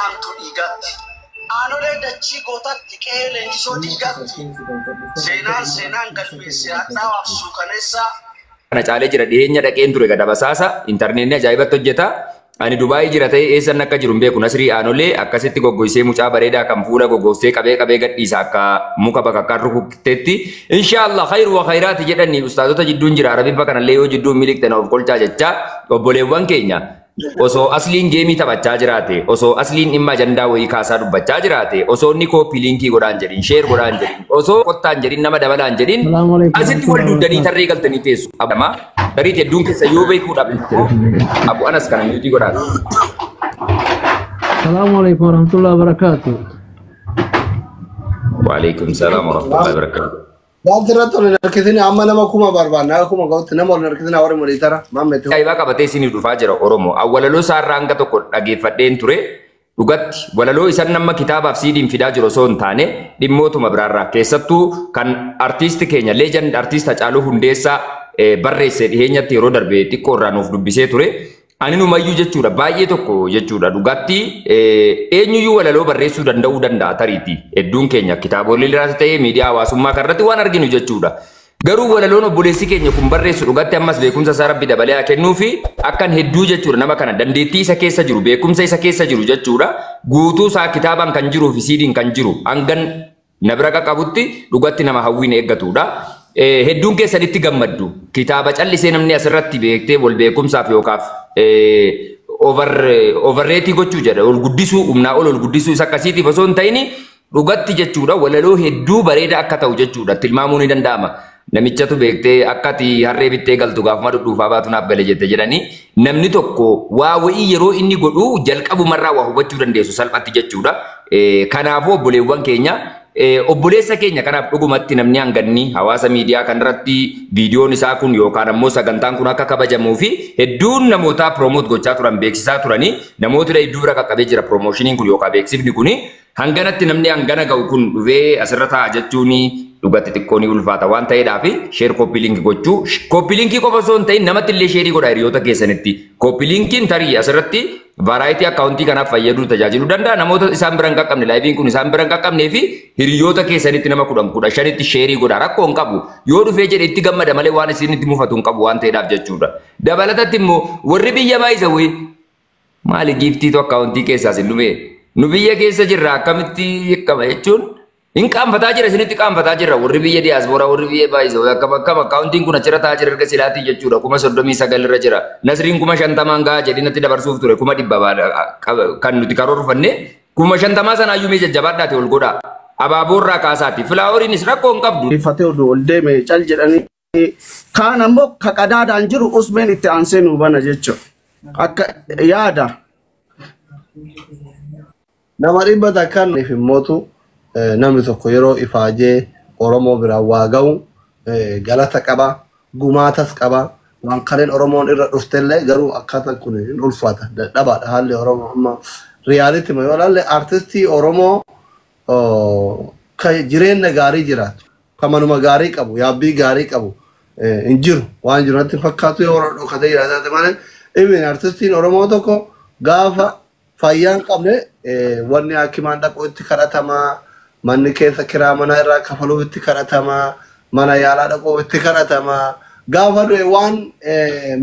dhaamtu dhiigatti. Aanolee dachii gootatti qe'ee leenjisoo dhiigatti. Seenaan galmeesse hadhaa waabsuu kaneessa. Kana caalee jira dhiyeenya dhaqeen ture gada basaasa intarneetni ajaa'ibatti hojjeta. Ani Dubaay jira ta'e eessan akka jiru beeku Nasrii Aanolee akkasitti goggoysee mucaa bareedaa kan fuula goggoostee qabee gadhiisa akka muka bakka kan rukutteetti inshallah khairu wa khairaati jedhani ustaadota jidduun jira Arabiin kanallee yoo jidduun miliqtan of qolchaa jecha obboleewwan keenya osoo asliin geemii taphachaa jiraate osoo asliin dhimma ajandaa wayii kaasaa dubbachaa jiraate osoo inni koopii liinkii godhaan jedhin sheer godhaan jedhin osoo qottaan jedhin nama dabalaan jedhin asitti wal duudanii tarree galtanii teessu abdama darii hedduun keessa yoo beekuudhaaf abu anas kana nuti godhaan. Assalamu alaikum warahmatullahi wabarakatuh. Waalaikum salam warahmatullahi wabarakatuh. Waanti narkisini amma nama kuma barbaanna kuma gauti nama narkisina warri mul'isara maammeetu. Ayiba qabatee isin dhufaa jira Oromoo awwalaloo isaarraa hanga tokko dhageeffadheen ture dhugatti walaloo isan nama kitaabaaf siidiin fidaa jiru osoo hin taane dhimmootuma biraarraa keessattuu kan artiisti keenya leejand artiist Hacaaluu Hundeessaa barreesse dhiheenyatti yeroo darbe xiqqoo irraa nuuf dubbisee ture. Ani numayyuu jechuudha baay'ee tokko jechuudha dhugatti eenyuyyuu walaloo barreessuu danda'uu danda'a tariiti hedduun keenya kitaabolee liraas ta'ee miidiyaa hawaasummaa kanarratti waan arginu jechuudha. Garuu walaloon obboleessi keenya kun barreessu dhugatti ammas beekumsa isaa Rabbi dabalee haa kennuufi akkan hedduu jechuudha nama kana dandeettii isa keessa jiru beekumsa isa keessa jiru jechuudha guutuu isaa kitaabaan kan jiruu fi siidiin kan jiru hangan na bira qaqqabutti dhugatti nama hawwiin eeggatudha. Hedduun keessanitti gammaddu kitaaba callisee namni asirratti beektee wal beekumsaaf yookaaf overreetii gochuu jedha ol guddisuu humnaa ol guddisuu isa akkasiitiif osoo hin ta'in dhugatti jechuudha walaloo hedduu bareeda akka ta'u jechuudha tilmaamuu ni danda'ama. Namichatu beektee akkati harree bittee galtu gaafuma dhudhuufaa baatu naaf gale jette jedhanii namni tokko waa wayii yeroo inni godhu jalqabumarraa waa hubachuu dandeessu salphatti jechuudha. Kanaafuu obboleewwan keenya obboleessa keenya kanaaf dhugumatti namni hanganni hawaasa miidiyaa kanarratti viidiyoon isaa kun yookaan ammoo sagantaan kun akka kabajamuu fi hedduun namoota promote gochaa turan beeksisaa turanii namoota hedduu bira qaqqabee jira promotioniin kun yookaan beeksifni kun hanganatti namni hangana ga'u kun dhufee asirra taa'a jechuun dhugatti xiqqoo ni ulfaata waan ta'eedhaaf sheer koppii linkii gochuu koppii linkii qofa osoo hin ta'in namatti illee sheerii godha hiriyoota keessanitti koppii linkiin tarii asirratti varaayitii akkaawuntii kanaaf fayyaduu tajaajiluu danda'a namoota isaan biran qaqqabne laayiviin kun isaan biran qaqqabnee fi hiriyoota keessanitti nama 10-15 sheerii godha rakkoo hin qabu yoo dhufee jedhe itti gammada malee waan isin itti mufatu hin qabu waan ta'eedhaaf jechuudha dabalatatti immoo warri biyya baay'isa wayii maali giiftii tokko akkaawuntii keessaas hin dhume nu biyya keessa jirra akkamitti eekkama jechuun in qaanfataa jira isinitti qaanfataa jira warri biyya diyaaspoora warri biyya baay'isa akkam akkaawuntiin kun achirra taa'aa jira erga silaatii jechuudha 39 irra jira Nasriin 50 gaa jedhinatti dabarsuuf ture 100 kan nuti karoorfanne 50 sanaayyuu mee jajjabaadhaati ol godha abaaboorraa kaasaati filaaworiinis rakkoo hin qabdu. Fatee oduu ol deeme cal jedhanii kaan ammoo ka qadaadaan jiru usmeen itti aansee nu bana jechuudha akka yaada nama dhibba takkaan mootu. Namni tokko yeroo ifaajee Oromoo biraan waa ga'u galata qaba gumaatas qaba waan kanneen Oromoon irra dhuftellee garuu akkaataan kun hin ulfaata dhabaadha haalli Oromoo amma riyaalitti yoo ilaalle artistii Oromoo kan jireenya gaarii jiraatu kan manuma gaarii qabu yaabbii gaarii qabu hin jiru waan jiru natti fakkaatu yoo dhokatee jiraate malee even artistiin Oromoo tokko gaafa fayyaan qabne wanni hakimaan dhaquu itti kadhatamaa manni keessa kiraa mana irraa kafaluu itti kadhatamaa mana yaalaa dhaquu itti kadhatamaa gaafa du'e waan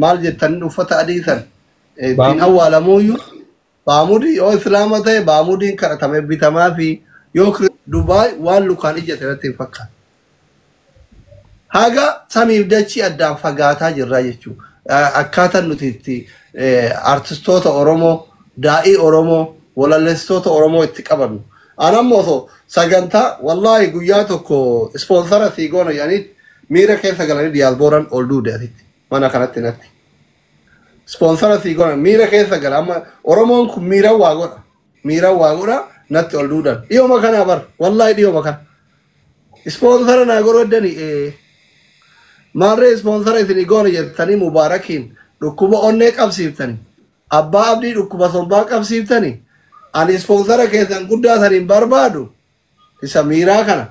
maal jettanii uffata adii san ittiin awwaalamuuyyuu baamudii yoo islaama ta'e baamudiin kadhatamee bitamaa fi yoo Dubaay waan lukaan ija irratti hin fakkaatu. Haga samiif dachii addaan fagaataa jirra jechuudha. Akkaataan nuti itti artistoota Oromoo daa'ii Oromoo walalleessitoota Oromoo itti qabannu. Anammoo sagantaa wallahi guyyaa tokko ispoonsara sii goona yaanii miira keessa galanii diyaaspooraan ol duudeetitti mana kanatti natti. Ispoonsara sii goona miira keessa gala amma Oromoon kun miira waa godha natti ol duudan. Dhiyooma kana bar wallahi dhiyooma kana. Ispoonsara naa godhani maarree ispoonsara isin goona jettanii mubaarakiin dhukkuba onnee qabsiiftanii abbaa abdii dhukkuba sombaa qabsiiftanii. Ani sponsora keessan guddaa saniin barbaadu isa miiraa kana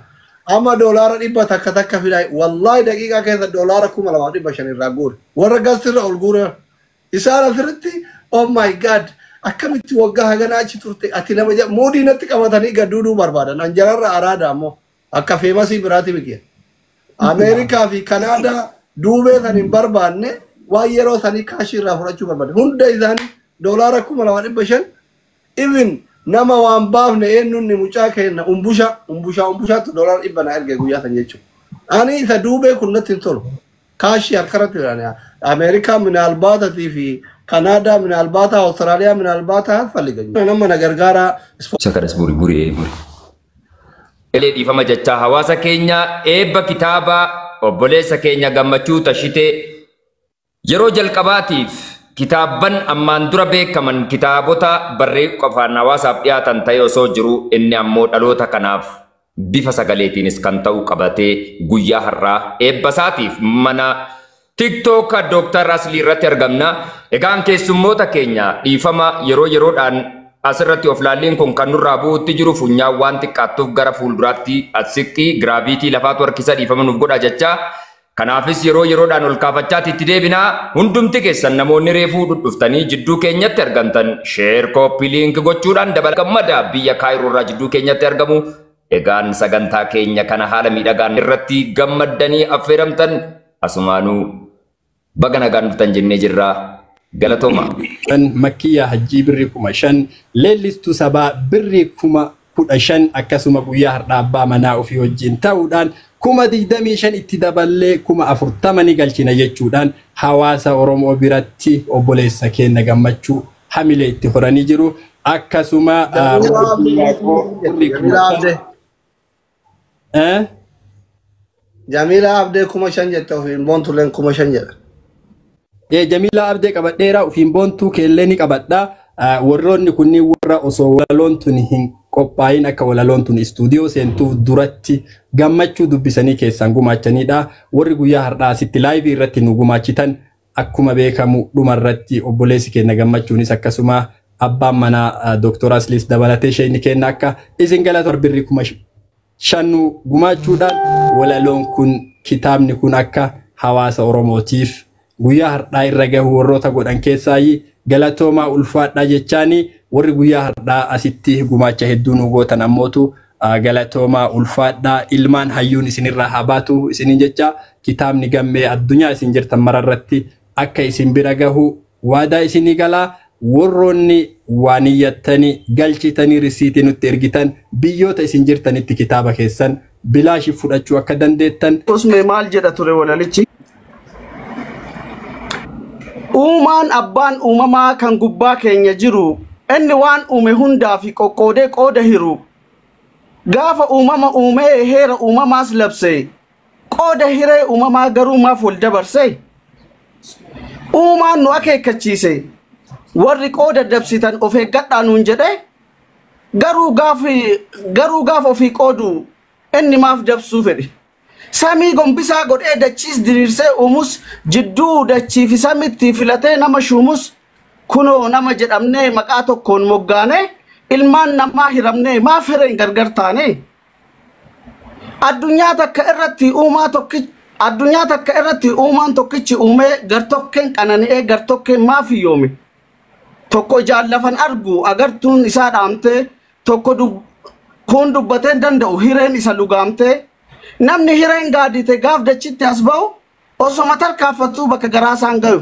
amma doolaara 100 takka fidaa wallahi daqiiqaa keessa doolaara 2,500 irraa guure warra gastirra ol guure isaan asirratti oh my god akkamitti waggaa haganaa achi turte ati nama moodii natti qabatanii gadduuduu barbaadan anjararra araada ammoo akka feemasii biraati biqiya Ameerikaa fi Kanaadaa duubee san hin barbaanne waan yeroo sanii kaashii irraa fudhachuu barbaade hunda isaanii doolaara 2,500 even nama waan baafne eenyuun mucaa kenna umbushaatu doolaara 100 na erge guyyaa san jechuudha ani isa duubee kun natti hin tolu kaashii harkarratti jedhanii Ameerikaa minaalbaatatii fi Kanaadaa minaalbaata Awustiraaliyaa minaalbaata falliganii nama na gargaara Sakaras buri. Elee dhiifama jechaa hawaasa keenya eebba kitaaba obboleessa keenya gammachuu tashitee yeroo jalqabaatiif kitaabban ammaan dura beekaman kitaabota barreeffama qofaan hawaasaaf dhiyaatan ta'e osoo jiru inni ammoo dhaloota kanaaf bifa sagaleetiinis kan ta'u qabatee guyyaa har'aa eebba isaatiif mana TikTok Dr. Asli irratti argamna. Egaan keessummoota keenya dhiifama yeroo yeroodhaan asirratti of laalliin kun kan nurraa bu'uutti jiru funyaan waan xiqqaattuuf gara fuulduraatti asitti giraaviitii lafaatu harkisa dhiifama nuuf godha jecha. Kanaafis yeroo yeroodhaan ol kaafachaatti itti deebinaa hundumti keessan namoonni reefuu dhudhuftanii jidduu keenyatti argamtan sheer kooppii liink gochuudhaan dabala gammada biyya Kaayiroo irraa jidduu keenyatti argamu. Egaan sagantaa keenya kana haala miidhagaan irratti gammaddanii affeeramtan asumaanuu baga nagaan dhuftan jennee jirra. Galatoma. Makkiyaa hajjii birrii 5,000 leellistuu sabaa birrii 15,000 akkasuma guyyaa har'aa abbaa manaa ofii wajjin ta'uudhaan 25,000 itti daballee 40,000 ni galchina jechuudhaan hawaasa Oromoo biratti obboleessa keenya gammachuu hamilee itti horanii jiru akkasuma Jamila Abdee 5,000 jette ofiin boontuleen 5,000 jedha. Jamila Abdee qabadheera ofiin boontuu keellee ni qabadha. Warroonni kunniin warra osoo walaloon tun hin qophaa'in akka walaloon tun istuudiyoo seentuuf duratti gammachuu dubbisanii keessan gumaachanidha. Warri guyyaa har'aa asitti laayivii irratti nu gumaachitan akkuma beekamu dhumarratti obboleessi keenya gammachuunis akkasuma abbaan manaa Dr. Asliis dabalatee isheen kenna akka isin galatoor birrii 5,000 gumaachuudhaan walaloon kun kitaabni kun akka hawaasa Oromootiif guyyaa har'aa irra gahu warroota godhan keessaa galatooma ulfaadhaa jechaani warri guyyaa har'aa asitti gumaacha hedduu nu gootan ammootu galatooma ulfaadhaa ilmaan hayyuun isinirraa haa baatu isinin jecha kitaabni gammee addunyaa isin jirtan mararratti akka isin bira gahu waadaa isinii galaa warroonni waan iyyattanii galchitanii risiitii nutti ergitan biyyoota isin jirtanitti kitaaba keessan bilaashi fudhachuu akka dandeettan. Usmee maal jedha ture walalichi? Uumaan abbaan uumamaa kan gubbaa keenya jiru inni waan uume hundaa fi qoqqoodee qooda hiru gaafa uumama uumee heera uumamaas labse qooda hiree uumamaa garuu maaf wal dabarse uumaan nu akeekkachiise warri qooda dabsitan of eeggadhaa nuun jedhe garuu gaafa ofii qoodu inni maaf dabsuu fedhe samii gombisaa godhee dachiis diriirsee uumus jidduu dachii fi samitti filatee nama shuumus kunoo nama jedhamnee maqaa tokkoon moggaane ilmaan namaa hiramnee maaf hereen gargar taane addunyaa takka irratti uumaan tokkichi uumee gartokkeen qanani'ee gartokkeen maaf hiyyoome tokko jaallafan argu agartuun isaa dhaamtee tokko kun dubbatee danda'u hireen isa lugaamtee namni hireen gaadite gaaf dachitti as ba'u osoma tarkaanfattuu bakka garaasaan gayu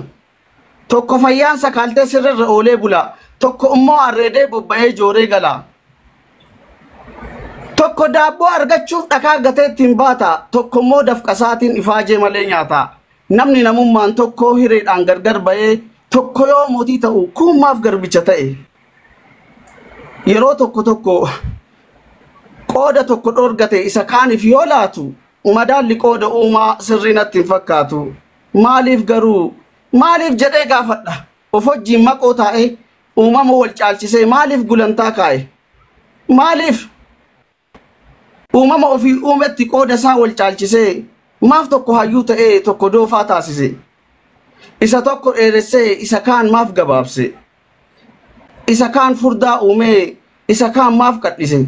tokko fayyaan sakaaltee sirrirra oolee bula tokko immoo arreedee bobba'ee jooree gala tokko daabboo argachuuf dhakaa gatee ittiin baata tokko immoo dafqasaatiin ifaajee malee nyaata namni namummaan tokko hireedhaan gargar ba'ee tokko yoo mootii ta'u kumaaf garbicha ta'e yeroo tokko qooda tokko dhorgate isa kaaniif yoo laatu madaalli qooda uumaa sirriinatti hin fakkaatu maaliif jedhee gaafadha of wajjiin maqoo taa'e uumama wal caalchisee maaliif gulantaa kaa'e maaliif uumama ofii uumetti qooda isaa wal caalchisee maaf tokko hayyuu ta'ee tokko doofaa taasise isa tokko dheeressee isa kaan maaf gabaabse isa kaan furdaa uumee isa kaan maaf kadhise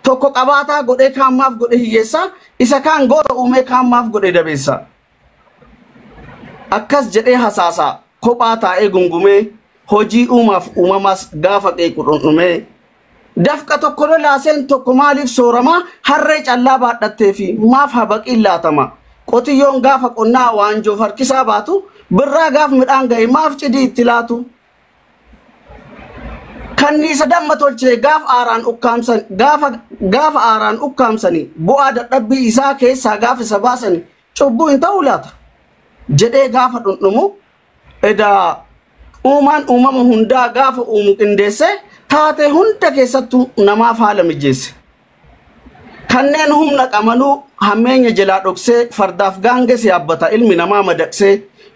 tokko qabaataa godhee kaan maaf godhe hiyyeessa isa kaan goota uumee kaan maaf godhe dabeessa akkas jedhee hasaasa kophaa taa'ee gungumee hojii uumaaf uumamas gaafa qeequdhume dafqa tokko lolaaseen tokko maaliif soorama harree callaa baadhattee fi maaf habaqiin laatama qotiyyoon gaafa qonnaa waanjoo harkisaa baatu birraa gaaf midhaan ga'e maaf cidii itti laatu kanniisa damma tolchee gaaf aaraan ukkaamsanii bu'aa dadhabbii isaa keessaa gaafa isa baasanii cubbuu hin ta'u laata jedhee gaafa dhundhumu edaa uumaan uumama hundaa gaafa uumu qindeesse taatee hunda keessattuu namaaf haala mijeesse kanneen humna qamanuu hammeenya jalaa dhoksee fardaaf gaanges yaabbata ilmi namaa madaqsee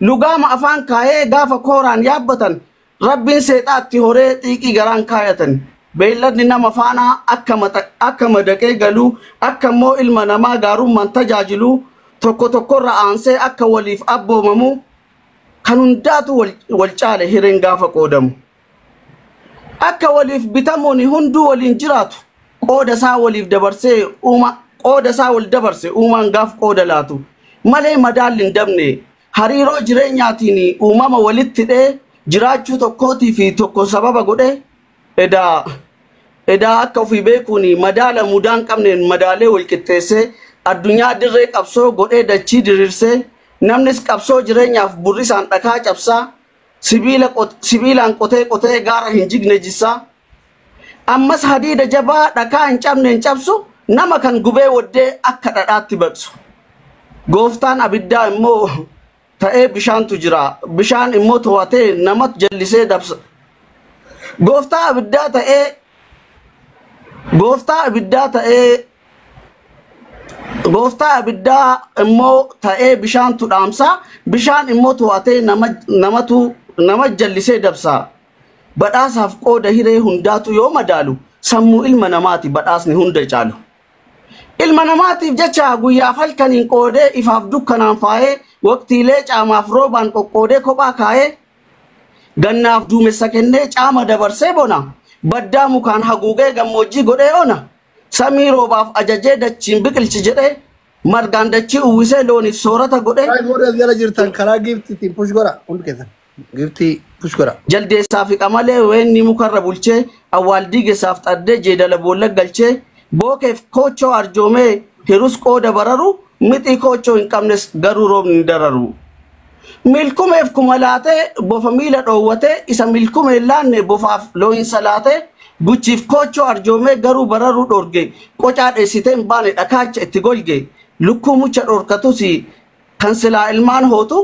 lugaama afaan kaayee gaafa kooraan yaabbatan rabbiin seexaatti horee xiiqii garaan kaayatan beeyladni nama faanaa akka madaqee galuu akka immoo ilma namaa gaarummaan tajaajiluu tokko tokkorra aansee akka waliif abboomamu kan hundaatu wal caale hireen gaafa qoodamu akka waliif bitamuun hunduu waliin jiraatu qooda isaa waliif dabarsee qooda isaa wal dabarse uumaan gaaf qooda laatu malee madaalli hin dabne hariiroo jireenyaatiin uumama walitti hidhee jiraachuu tokkootii fi tokko sababa godhe edaa akka ofii beekuun madaala mudaan qabneen madaalee wal qixxeessee addunyaa dirree qabsoo godhee dachii diriirsee namnis qabsoo jireenyaaf burrisaan dhakaa cabsaa sibiilaan qotee gaara hin jigne jissaa ammas hadiida jabaa dhakaa hin cabneen cabsu nama kan gubee waddee akka dhadhaatti baqsu gooftaan abiddaa immoo ta'ee bishaantu jira bishaan immoo to'atee namatti jallisee dabsa gooftaa abiddaa immoo ta'ee bishaantu dhaamsa bishaan immoo to'atee nama jallisee dabsa badhaasaaf qooda hiree hundaatu yoo madaalu sammuu ilma namaati badhaasni hunda caalu ilma namaatiif jecha guyyaaf halkaniin qoodee ifaaf dukkanaan faayee waqtiilee caamaaf roobaan qoqqoodee kophaa kaayee gannaaf duumessa kennee caama dabarsee bona baddaa mukaan haguugee gammoojjii godhee ona samii roobaaf ajajee dachiin biqilchi jedhee margaan dachii uwwisee looniif soorata godhee jala jirtan karaa giftiitiin push godha hundi keessan giftii push godha jaldeessaa fi qamalee weenni mukarra bulchee awwaaldii geessaaf xaddee jeedala boolla galchee bookeef koochoo arjoomee hirus qooda bararu mixii koochoo hin qabnes garuu roobni dararu milkumeef kumalaatee bofa miila dhoowwatee isa milkumeen laanne bofaaf looyinsa laatee guchiif koochoo arjoomee garuu bararuu dhorge qocaa dheessiteen baane dhakaacha itti golge lukkuu mucha dhorkatus kan silaa ilmaan hootu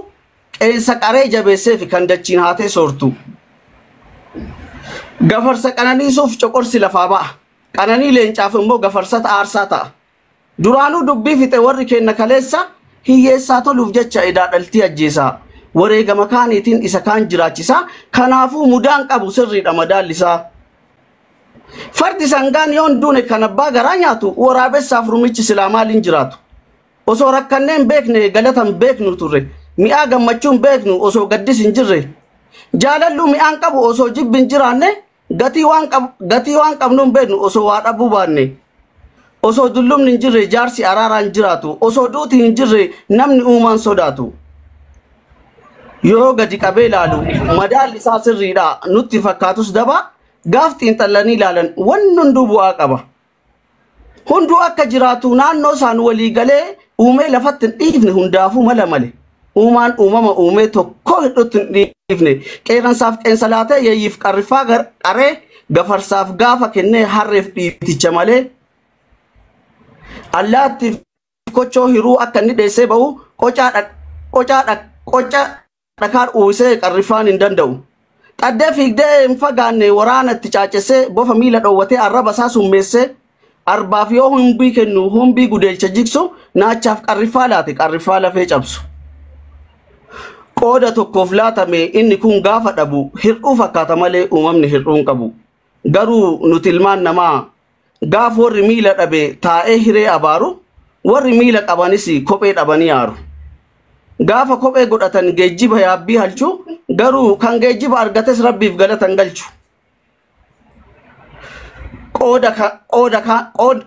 qeensa qaree jabeessee fi kan dachiin haatee soortu gafarsa qananiisuuf coqorsi lafaa ba'a qananii leencaaf immoo gafarsata aarsaa ta'a duraanuu dubbii fixe warri kenna kaleessa hiyyeessaa toluuf jecha edaa dhaltii ajjeesaa wareegama kaaniitiin isa kaan jiraachisaa kanaafuu mudaan qabu sirriidha madaallisaa fardi sangaan yoon duune kan abbaa garaa nyaatu waraabessaaf rumichi silaa maaliin jiraatu osoo rakkanneen beekne galatan beeknu turre mi'aa gammachuun beeknu osoo gaddis hin jirre jaalalluu mi'aan qabu osoo jibbin jiraanne gatii waan qabnuun beeknu osoo waa dhabuu baanne osoo dullumni hin jirre jaarsi araaraan jiraatu osoo duuti hin jirre namni uumaan sodaatu yeroo gadi qabee ilaalu madaalli isaa sirriidha nutti fakkaatus daba gaaf xiinxallanii ilaalan wanni hunduu bu'aa qaba hunduu akka jiraatu naannoo isaan walii galee uumee lafatti hin dhiifne hundaafuu mala male uumaan uumama uumee tokko hidhutti hin dhiifne qeeransaaf qeensa laatee yeeyyiif qarrifaa qaree gafarsaaf gaafa kennee harreef dhiiticha malee allaattiif kochoo hiruu akka inni dheessee ba'u qoca dhakaan uwwisee qarrifaan hin danda'u xaddee fiigdee hin fagaanne waraanatti caacessee bofa miila dhoowwatee arraba isaa summeessee arbaaf yoo humbii kennu humbii gudeelcha jigsu naachaaf qarrifaa laate qarrifaa lafee cabsu qooda tokkoof laatame inni kun gaafa dhabu hir'uu fakkaata malee uumamni hir'uun qabu garuu nuti ilmaan namaa gaaf warri miila dhabe taa'ee hiree abaaru warri miila qabanis kophee dhabanii aaru gaafa kophee godhatan geejjiba yaabbii halchu garuu kan geejjiba argates rabbiif galatan galchu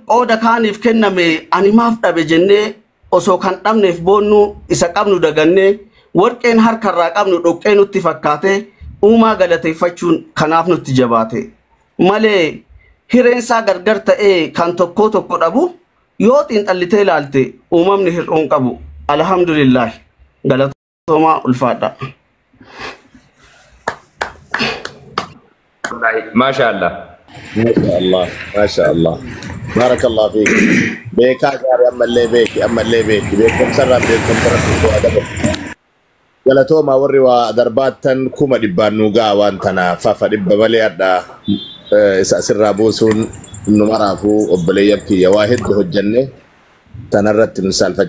qooda kaaniif kenname ani maaf dhabe jennee osoo kan dhabneef boonnu isa qabnu dagannee warqeen harkarraa qabnu dhoqqee nutti fakkaate uumaa galateeffachuun kanaaf nutti jabaate malee hireensaa gargar ta'ee kan tokko tokko dhabu yoo xiinxallitee ilaalte uumamni hir'uun qabu alhamdulillah galatoomaa ulfaadha. ما شاء الله ما شاء الله ما شاء الله بارك الله فيك بيكا جاري أما اللي بيك بيكم سرّا بيكم تركوا أدبك قالتوا ما وري ودربات كوما دبانو غاوان تنا فافا دبالي أدا سر رابوسون نمرافو وبلي يبكي يواهد له الجنة تنرت من سالفة